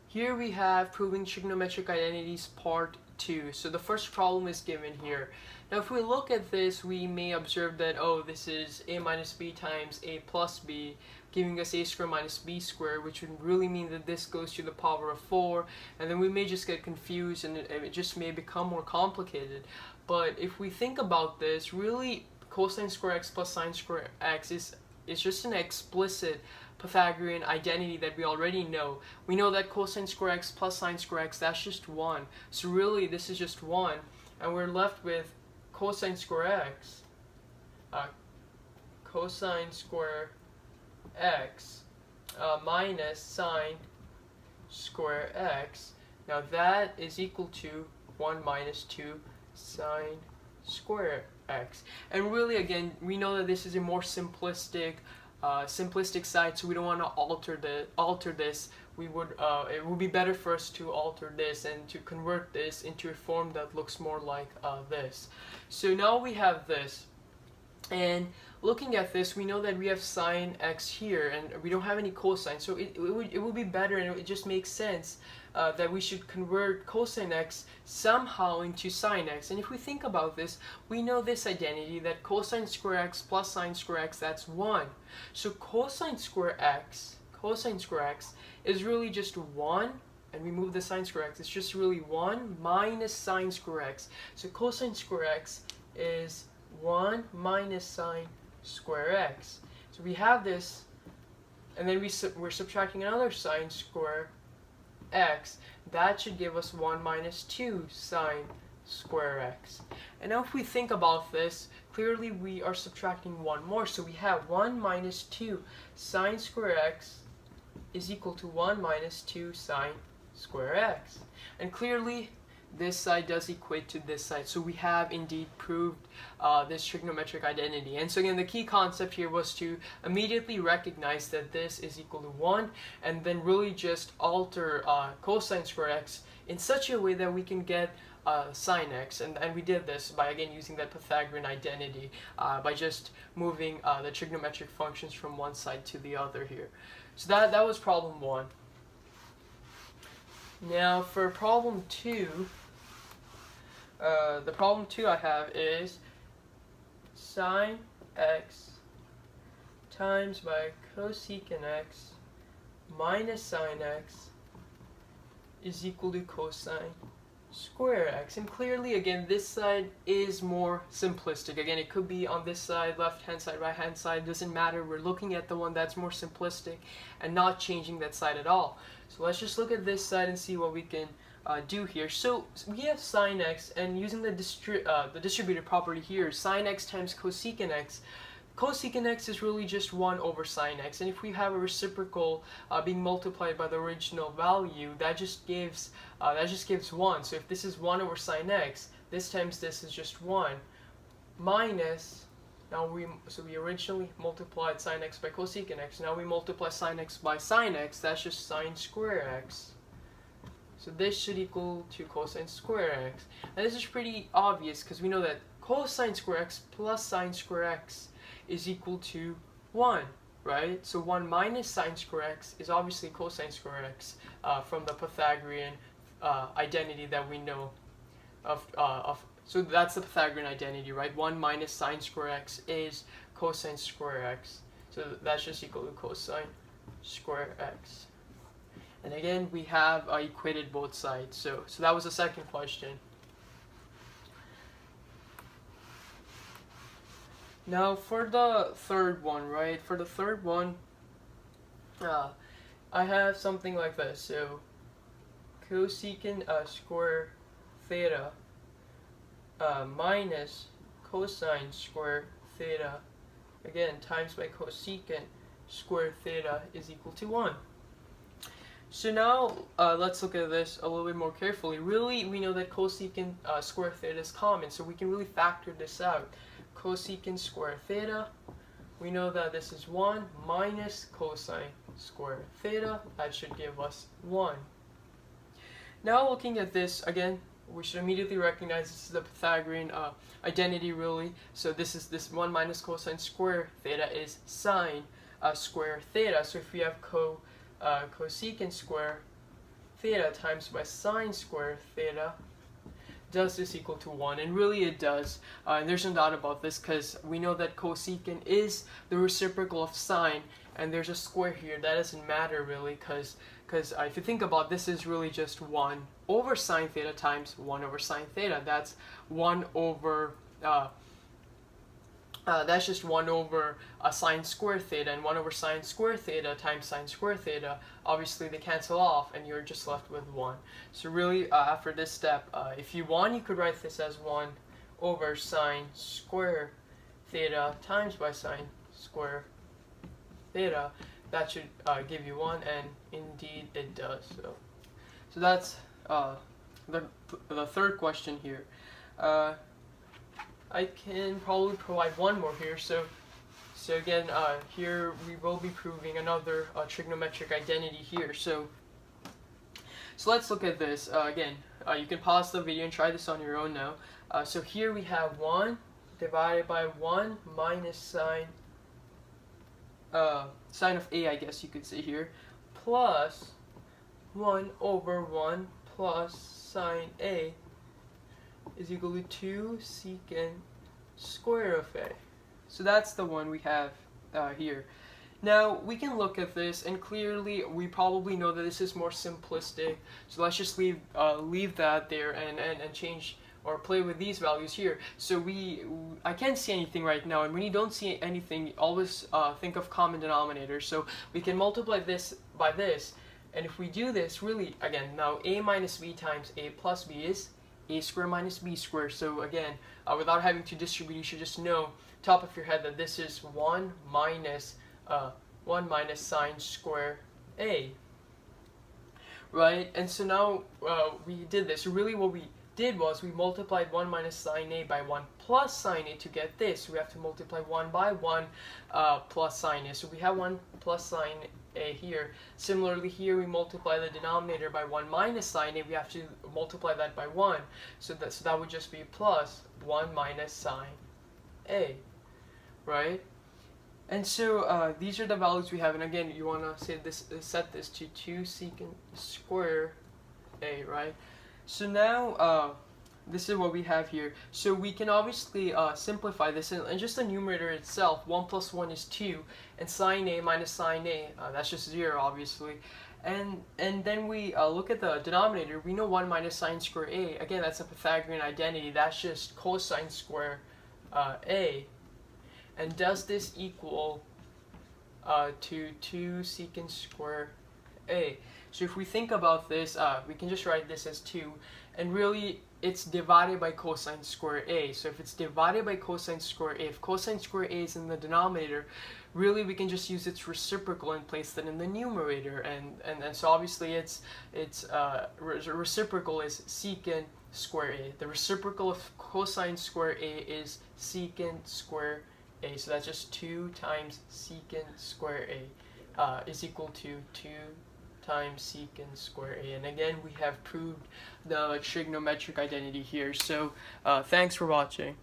Here we have proving trigonometric identities part 2. So the first problem is given here. Now if we look at this, we may observe that, oh, this is a minus b times a plus b, giving us a squared minus b squared, which would really mean that this goes to the power of 4, and then we may just get confused and it just may become more complicated. But if we think about this, really cosine square x plus sine square x is just an explicit Pythagorean identity that we already know. We know that cosine square x plus sine square x, that's just 1. So really this is just 1, and we're left with cosine square x, cosine square x minus sine square x. Now that is equal to 1 minus 2 sine square x. And really, again, we know that this is a more simplistic side, so we don't want to alter this. It would be better for us to alter this and to convert this into a form that looks more like this. So now we have this, and looking at this, we know that we have sine x here, and we don't have any cosine, so it would be better, and it just makes sense that we should convert cosine x somehow into sine x. And if we think about this, we know this identity that cosine square x plus sine square x, that's 1. So cosine square x is really just 1, and we move the sine square x, it's just really 1 minus sine square x. So cosine square x is 1 minus sine square x. So we have this, and then we're subtracting another sine square x. That should give us 1 minus 2 sine square x. And now if we think about this, clearly we are subtracting 1 more. So we have 1 minus 2 sine square x is equal to 1 minus 2 sine square x. And clearly this side does equate to this side, so we have indeed proved this trigonometric identity. And so again, the key concept here was to immediately recognize that this is equal to 1, and then really just alter cosine square x in such a way that we can get sine x, and we did this by again using that Pythagorean identity by just moving the trigonometric functions from one side to the other here. So that was problem 1. Now for problem 2, the problem 2 I have is sine x times by cosecant x minus sine x is equal to cosine square x. And clearly, again, this side is more simplistic. Again, it could be on this side, left hand side, right hand side, doesn't matter. We're looking at the one that's more simplistic and not changing that side at all. So let's just look at this side and see what we can do here. So we have sine x, and using the distributive property here, sine x times cosecant x. Cosecant x is really just 1 over sine x, and if we have a reciprocal being multiplied by the original value, that just gives 1. So if this is 1 over sine x, this times this is just 1 minus. So we originally multiplied sine x by cosecant x. Now we multiply sine x by sine x. That's just sine square x. So this should equal to cosine square x. And this is pretty obvious because we know that cosine square x plus sine square x is equal to 1, right? So 1 minus sine square x is obviously cosine square x from the Pythagorean identity that we know of. So that's the Pythagorean identity, right? 1 minus sine square x is cosine square x. So that's just equal to cosine square x. And again, we have equated both sides. So that was the second question. Now for the third one, right? For the third one, I have something like this. So cosecant square theta minus cosine square theta, again, times by cosecant square theta is equal to 1. So now let's look at this a little bit more carefully. Really, we know that cosecant square theta is common, so we can really factor this out. Cosecant square theta, we know that this is 1 minus cosine square theta. That should give us 1. Now looking at this, again, we should immediately recognize this is the Pythagorean identity, really. So this 1 minus cosine square theta is sine square theta. So if we have cosecant square theta times by sine square theta, does this equal to 1? And really it does. And there's no doubt about this because we know that cosecant is the reciprocal of sine, and there's a square here. That doesn't matter really because if you think about this, is really just 1 over sine theta times 1 over sine theta. That's 1 over that's just 1 over sine square theta, and 1 over sine square theta times sine square theta, obviously they cancel off and you're just left with 1. So really after this step, if you want, you could write this as 1 over sine square theta times by sine square theta. That should give you 1, and indeed it does. So that's the third question here. I can probably provide one more here. So again, here we will be proving another trigonometric identity here. So let's look at this again. You can pause the video and try this on your own now. So here we have 1 divided by 1 minus sine of a, I guess you could say here, plus 1 over 1 plus sine a is equal to 2 secant square of a. So that's the one we have here. Now we can look at this, and clearly we probably know that this is more simplistic. So let's just leave that there and change or play with these values here. So I can't see anything right now, and when you don't see anything, always think of common denominators. So we can multiply this by this, and if we do this, really again, now a minus b times a plus b is a squared minus b squared. So again, without having to distribute, you should just know top of your head that this is 1 minus sine square a, right? And so now we did this. So really what we did was we multiplied 1 minus sine a by 1 plus sine a to get this. So we have to multiply 1 by 1 plus sine a. So we have 1 plus sine a here. Similarly here we multiply the denominator by 1 minus sine a. We have to multiply that by 1. So that would just be plus 1 minus sine a, right? And so these are the values we have. And again, you want to set this to 2 secant square a, right? So now this is what we have here. So we can obviously simplify this, and just the numerator itself, 1 plus 1 is 2, and sine a minus sine a, that's just 0 obviously. And then we look at the denominator. We know 1 minus sine square a, again that's a Pythagorean identity, that's just cosine square a. And does this equal to 2 secant square a? So if we think about this, we can just write this as 2, and really it's divided by cosine square a. So if it's divided by cosine square a, if cosine square a is in the denominator, really we can just use its reciprocal and place that in the numerator, and so obviously its reciprocal is secant square a. The reciprocal of cosine square a is secant square a, so that's just 2 times secant square a is equal to 2 times secant square a. And again, we have proved the trigonometric identity here. So thanks for watching.